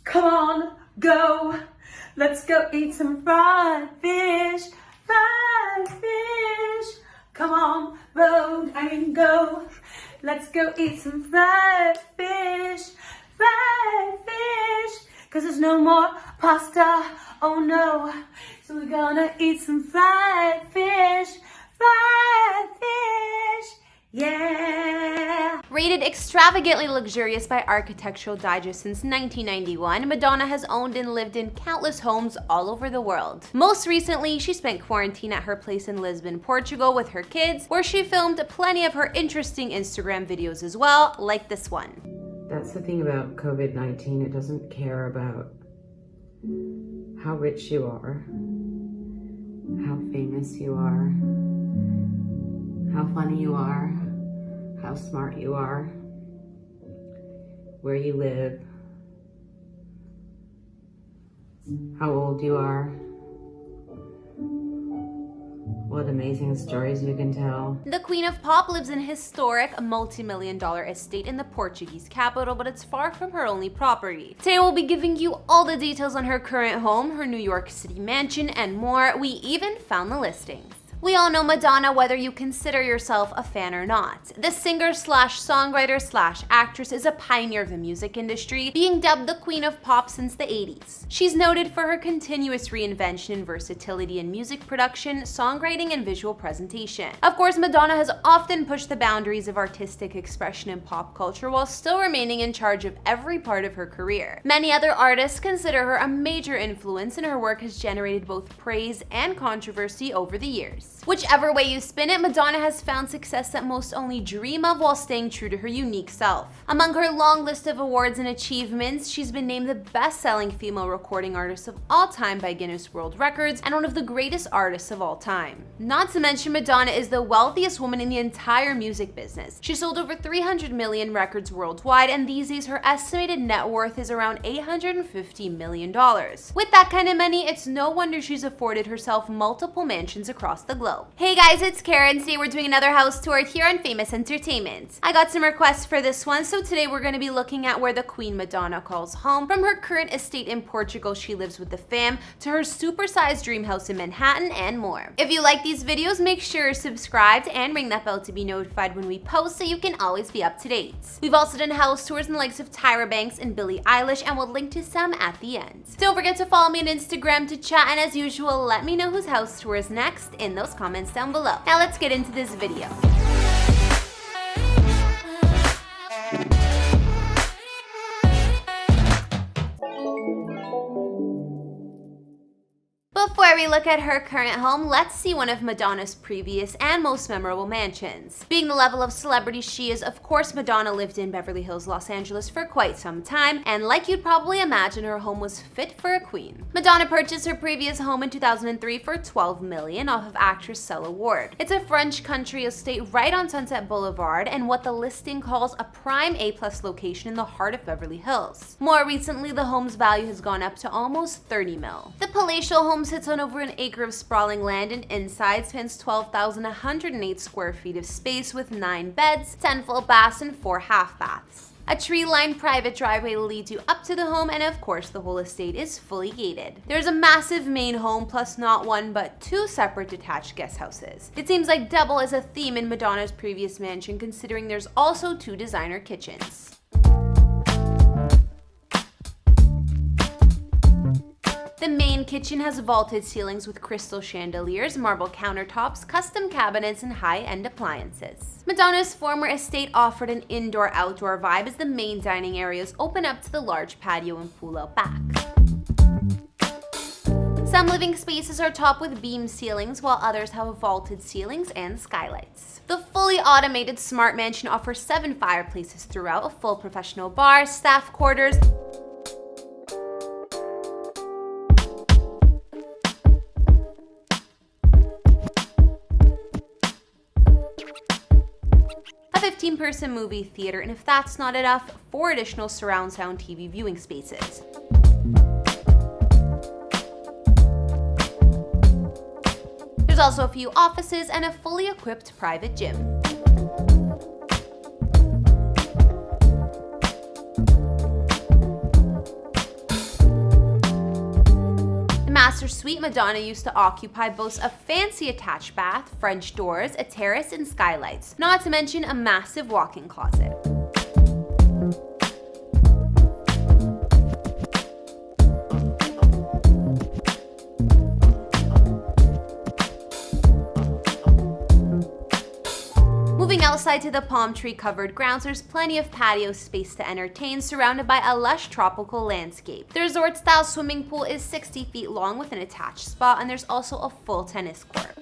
Come on, go. Let's go eat some fried fish. Fried fish. Come on, road, go. Let's go eat some fried fish. Fried fish. 'Cause there's no more pasta. Oh no. So we're gonna eat some fried fish. Fried fish. Yeah. Rated extravagantly luxurious by Architectural Digest since 1991, Madonna has owned and lived in countless homes all over the world. Most recently, she spent quarantine at her place in Lisbon, Portugal with her kids, where she filmed plenty of her interesting Instagram videos as well, like this one. That's the thing about COVID-19, it doesn't care about how rich you are, how famous you are, how funny you are, how smart you are, where you live, how old you are, what amazing stories you can tell. The Queen of Pop lives in a historic multi-million-dollar estate in the Portuguese capital, but it's far from her only property. Today we'll be giving you all the details on her current home, her New York City mansion, and more. We even found the listings. We all know Madonna, whether you consider yourself a fan or not. The singer/songwriter/actress is a pioneer of the music industry, being dubbed the Queen of Pop since the 80s. She's noted for her continuous reinvention and versatility in music production, songwriting, and visual presentation. Of course, Madonna has often pushed the boundaries of artistic expression in pop culture while still remaining in charge of every part of her career. Many other artists consider her a major influence, and her work has generated both praise and controversy over the years. Whichever way you spin it, Madonna has found success that most only dream of while staying true to her unique self. Among her long list of awards and achievements, she's been named the best-selling female recording artist of all time by Guinness World Records and one of the greatest artists of all time. Not to mention, Madonna is the wealthiest woman in the entire music business. She sold over 300 million records worldwide, and these days her estimated net worth is around $850 million. With that kind of money, it's no wonder she's afforded herself multiple mansions across the globe. Hey guys, it's Karen. Today we're doing another house tour here on Famous Entertainment. I got some requests for this one, so today we're going to be looking at where the Queen Madonna calls home, from her current estate in Portugal she lives with the fam, to her supersized dream house in Manhattan, and more. If you like these videos, make sure you're subscribed and ring that bell to be notified when we post so you can always be up to date. We've also done house tours in the likes of Tyra Banks and Billie Eilish, and we'll link to some at the end. Don't forget to follow me on Instagram to chat, and as usual, let me know whose house tour is next in those comments down below. Now let's get into this video. Before we look at her current home, let's see one of Madonna's previous and most memorable mansions. Being the level of celebrity she is, of course Madonna lived in Beverly Hills, Los Angeles for quite some time, and like you'd probably imagine, her home was fit for a queen. Madonna purchased her previous home in 2003 for $12 million off of actress Cella Ward. It's a French country estate right on Sunset Boulevard and what the listing calls a prime A+ location in the heart of Beverly Hills. More recently, the home's value has gone up to almost $30 million. The palatial home sits on over an acre of sprawling land, and inside spans 12,108 square feet of space with 9 beds, 10 full baths, and 4 half baths. A tree-lined private driveway leads you up to the home, and of course the whole estate is fully gated. There's a massive main home plus not one but 2 separate detached guest houses. It seems like double is a theme in Madonna's previous mansion, considering there's also 2 designer kitchens. The main kitchen has vaulted ceilings with crystal chandeliers, marble countertops, custom cabinets, and high-end appliances. Madonna's former estate offered an indoor-outdoor vibe as the main dining areas open up to the large patio and pool out back. Some living spaces are topped with beam ceilings, while others have vaulted ceilings and skylights. The fully automated smart mansion offers 7 fireplaces throughout, a full professional bar, staff quarters, a 15-person movie theater, and if that's not enough, 4 additional surround sound TV viewing spaces. There's also a few offices and a fully equipped private gym. master suite Madonna used to occupy boasts a fancy attached bath, French doors, a terrace, and skylights, not to mention a massive walk-in closet. Moving outside to the palm tree covered grounds, there's plenty of patio space to entertain, surrounded by a lush tropical landscape. The resort style swimming pool is 60 feet long with an attached spa, and there's also a full tennis court.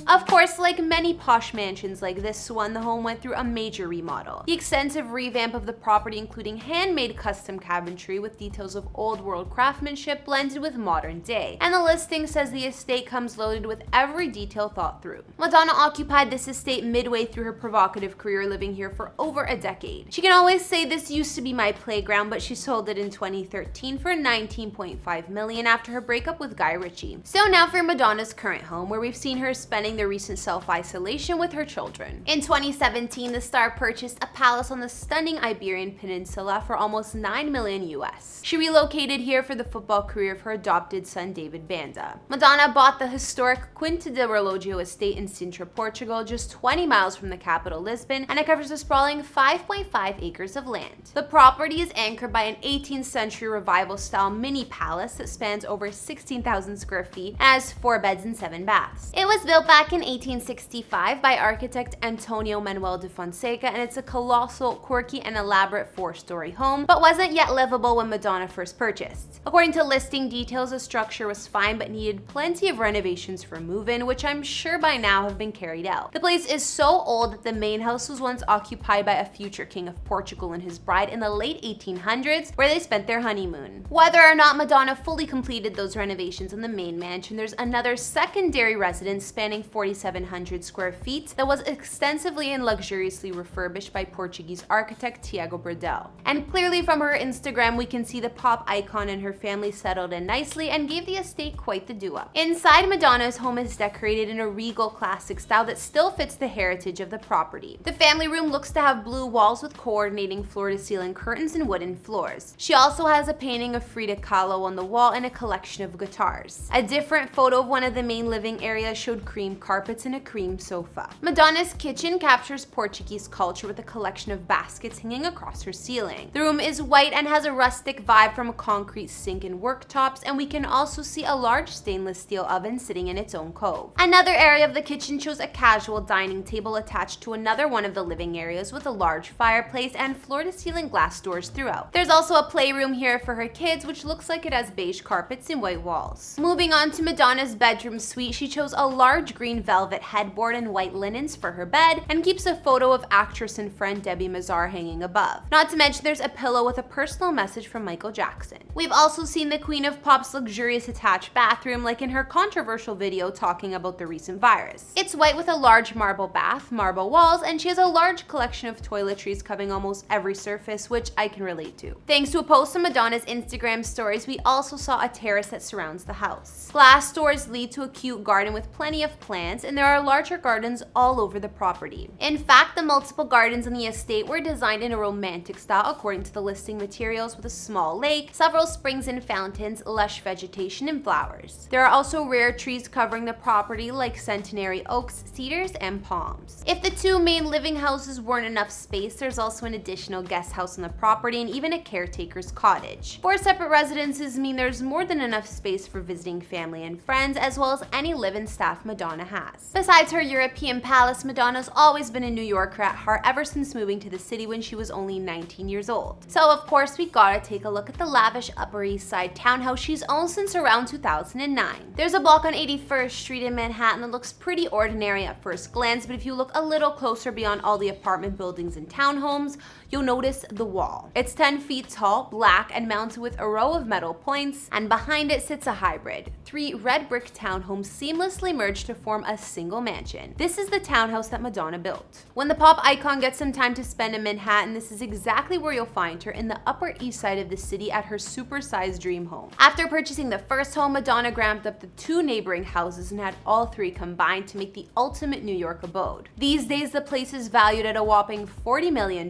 Of course, like many posh mansions like this one, the home went through a major remodel. The extensive revamp of the property, including handmade custom cabinetry with details of old world craftsmanship blended with modern day. And the listing says the estate comes loaded with every detail thought through. Madonna occupied this estate midway through her provocative career, living here for over a decade. She can always say, "This used to be my playground," but she sold it in 2013 for $19.5 million after her breakup with Guy Ritchie. So now for Madonna's current home, where we've seen her spending the recent self-isolation with her children. In 2017, the star purchased a palace on the stunning Iberian Peninsula for almost $9 million US. She relocated here for the football career of her adopted son, David Banda. Madonna bought the historic Quinta de Relogio estate in Sintra, Portugal, just 20 miles from the capital, Lisbon, and it covers a sprawling 5.5 acres of land. The property is anchored by an 18th century revival-style mini palace that spans over 16,000 square feet and has 4 beds and 7 baths. It was built back in 1865 by architect Antonio Manuel de Fonseca, and it's a colossal, quirky, and elaborate 4-story home, but wasn't yet livable when Madonna first purchased. According to listing details, the structure was fine but needed plenty of renovations for move-in, which I'm sure by now have been carried out. The place is so old that the main house was once occupied by a future king of Portugal and his bride in the late 1800s, where they spent their honeymoon. Whether or not Madonna fully completed those renovations in the main mansion, there's another secondary residence spanning 4,700 square feet that was extensively and luxuriously refurbished by Portuguese architect Tiago Bradel. And clearly from her Instagram, we can see the pop icon and her family settled in nicely and gave the estate quite the do-up. Inside, Madonna's home is decorated in a regal classic style that still fits the heritage of the property. The family room looks to have blue walls with coordinating floor-to-ceiling curtains and wooden floors. She also has a painting of Frida Kahlo on the wall and a collection of guitars. A different photo of one of the main living areas showed cream carpets and a cream sofa. Madonna's kitchen captures Portuguese culture with a collection of baskets hanging across her ceiling. The room is white and has a rustic vibe from a concrete sink and worktops, and we can also see a large stainless steel oven sitting in its own cove. Another area of the kitchen shows a casual dining table attached to another one of the living areas with a large fireplace and floor-to-ceiling glass doors throughout. There's also a playroom here for her kids, which looks like it has beige carpets and white walls. Moving on to Madonna's bedroom suite, she chose a large green velvet headboard and white linens for her bed, and keeps a photo of actress and friend Debbie Mazar hanging above. Not to mention there's a pillow with a personal message from Michael Jackson. We've also seen the Queen of Pop's luxurious attached bathroom, like in her controversial video talking about the recent virus. It's white with a large marble bath, marble walls, and she has a large collection of toiletries covering almost every surface, which I can relate to. Thanks to a post on Madonna's Instagram stories, we also saw a terrace that surrounds the house. Glass doors lead to a cute garden with plenty of plants, and there are larger gardens all over the property. In fact, the multiple gardens on the estate were designed in a romantic style according to the listing materials, with a small lake, several springs and fountains, lush vegetation, and flowers. There are also rare trees covering the property like centenary oaks, cedars, and palms. If the 2 main living houses weren't enough space, there's also an additional guest house on the property and even a caretaker's cottage. 4 separate residences mean there's more than enough space for visiting family and friends, as well as any live-in staff Madonna has. Besides her European palace, Madonna's always been a New Yorker at heart ever since moving to the city when she was only 19 years old. So of course we gotta take a look at the lavish Upper East Side townhouse she's owned since around 2009. There's a block on 81st Street in Manhattan that looks pretty ordinary at first glance, but if you look a little closer beyond all the apartment buildings and townhomes, you'll notice the wall. It's 10 feet tall, black, and mounted with a row of metal points, and behind it sits a hybrid. 3 red brick townhomes seamlessly merge to form a single mansion. This is the townhouse that Madonna built. When the pop icon gets some time to spend in Manhattan, this is exactly where you'll find her, in the Upper East Side of the city at her supersized dream home. After purchasing the first home, Madonna gramped up the 2 neighboring houses and had all 3 combined to make the ultimate New York abode. These days, the place is valued at a whopping $40 million,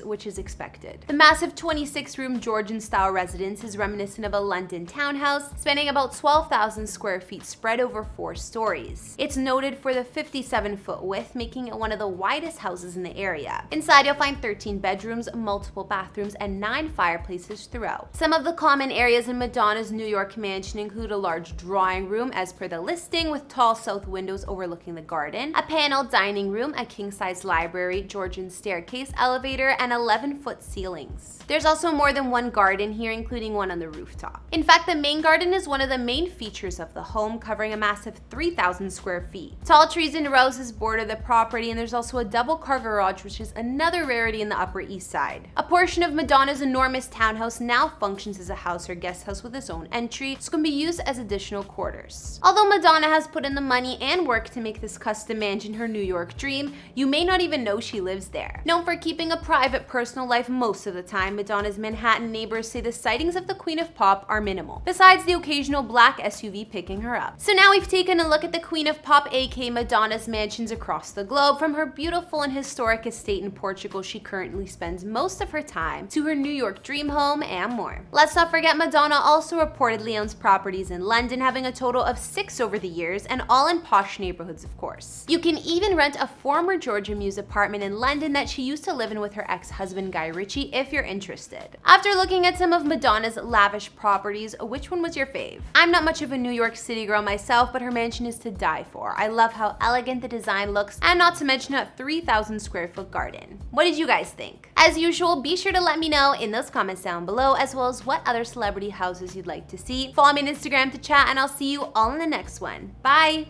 which is expected. The massive 26-room Georgian-style residence is reminiscent of a London townhouse, spanning about 12,000 square feet spread over 4 stories. It's noted for the 57-foot width, making it one of the widest houses in the area. Inside, you'll find 13 bedrooms, multiple bathrooms, and 9 fireplaces throughout. Some of the common areas in Madonna's New York mansion include a large drawing room, as per the listing, with tall south windows overlooking the garden, a paneled dining room, a king-size library, Georgian staircase, elevator, and 11-foot ceilings. There's also more than one garden here, including one on the rooftop. In fact, the main garden is one of the main features of the home, covering a massive 3,000 square feet. Tall trees and roses border the property, and there's also a double-car garage, which is another rarity in the Upper East Side. A portion of Madonna's enormous townhouse now functions as a house or guest house with its own entry, so it can be used as additional quarters. Although Madonna has put in the money and work to make this custom mansion her New York dream, you may not even know she lives there. Known for keeping a private, personal life most of the time, Madonna's Manhattan neighbors say the sightings of the Queen of Pop are minimal, besides the occasional black SUV picking her up. So now we've taken a look at the Queen of Pop, aka Madonna's mansions across the globe, from her beautiful and historic estate in Portugal she currently spends most of her time, to her New York dream home, and more. Let's not forget Madonna also reportedly owns properties in London, having a total of 6 over the years, and all in posh neighborhoods, of course. You can even rent a former Georgia Muse apartment in London that she used to live in with her ex-husband Guy Ritchie, if you're interested. After looking at some of Madonna's lavish properties, which one was your fave? I'm not much of a New York City girl myself, but her mansion is to die for. I love how elegant the design looks, and not to mention a 3,000 square foot garden. What did you guys think? As usual, be sure to let me know in those comments down below, as well as what other celebrity houses you'd like to see. Follow me on Instagram to chat, and I'll see you all in the next one. Bye!